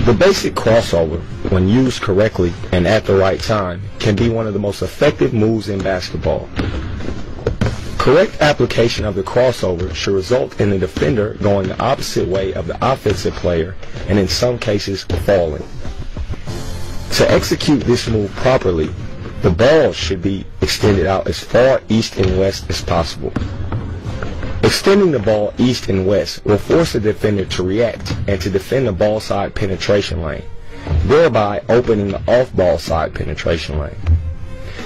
The basic crossover, when used correctly and at the right time, can be one of the most effective moves in basketball. Correct application of the crossover should result in the defender going the opposite way of the offensive player and in some cases falling. To execute this move properly, the ball should be extended out as far east and west as possible. Extending the ball east and west will force the defender to react and to defend the ball side penetration lane, thereby opening the off-ball side penetration lane.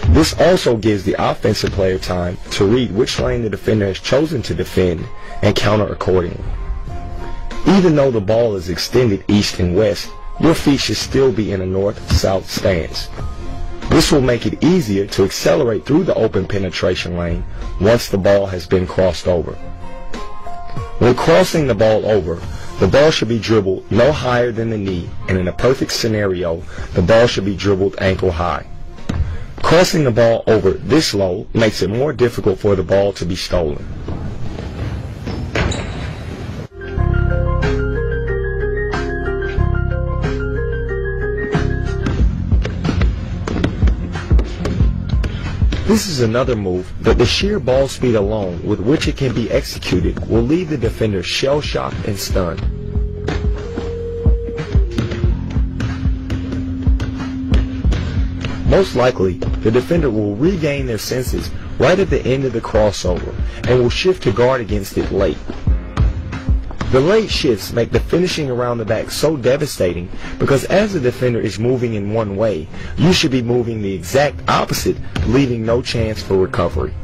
This also gives the offensive player time to read which lane the defender has chosen to defend and counter accordingly. Even though the ball is extended east and west, your feet should still be in a north-south stance. This will make it easier to accelerate through the open penetration lane once the ball has been crossed over. When crossing the ball over, the ball should be dribbled no higher than the knee, and in a perfect scenario, the ball should be dribbled ankle high. Crossing the ball over this low makes it more difficult for the ball to be stolen. This is another move that the sheer ball speed alone with which it can be executed will leave the defender shell-shocked and stunned. Most likely, the defender will regain their senses right at the end of the crossover and will shift to guard against it late. The late shifts make the finishing around the back so devastating because as the defender is moving in one way, you should be moving the exact opposite, leaving no chance for recovery.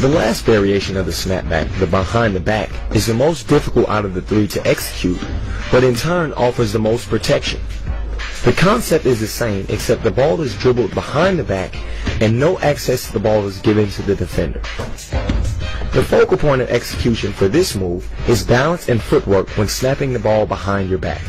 The last variation of the snapback, the behind the back, is the most difficult out of the three to execute, but in turn offers the most protection. The concept is the same, except the ball is dribbled behind the back and no access to the ball is given to the defender. The focal point of execution for this move is balance and footwork when snapping the ball behind your back.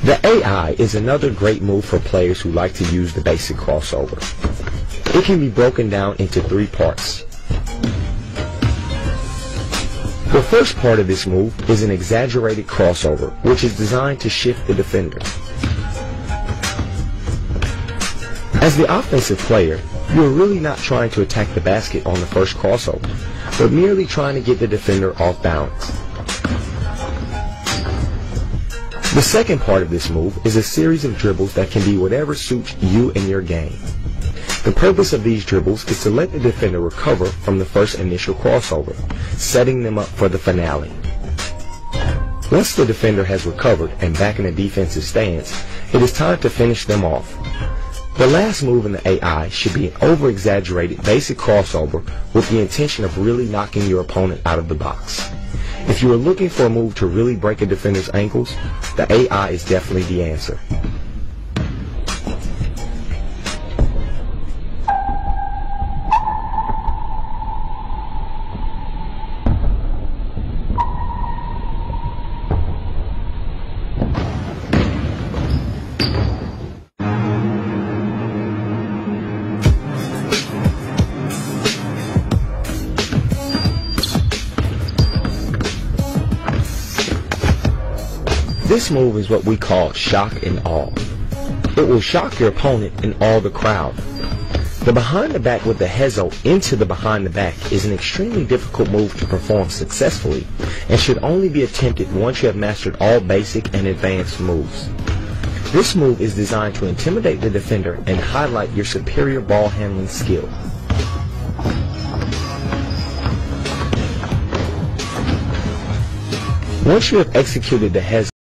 The AI is another great move for players who like to use the basic crossover. It can be broken down into three parts. The first part of this move is an exaggerated crossover, which is designed to shift the defender. As the offensive player, you are really not trying to attack the basket on the first crossover, but merely trying to get the defender off balance. The second part of this move is a series of dribbles that can be whatever suits you and your game. The purpose of these dribbles is to let the defender recover from the first initial crossover, setting them up for the finale. Once the defender has recovered and back in a defensive stance, it is time to finish them off. The last move in the AI should be an over-exaggerated basic crossover with the intention of really knocking your opponent out of the box. If you are looking for a move to really break a defender's ankles, the AI is definitely the answer. This move is what we call shock and awe. It will shock your opponent and awe the crowd. The behind the back with the hezo into the behind the back is an extremely difficult move to perform successfully and should only be attempted once you have mastered all basic and advanced moves. This move is designed to intimidate the defender and highlight your superior ball handling skill. Once you have executed the hezo,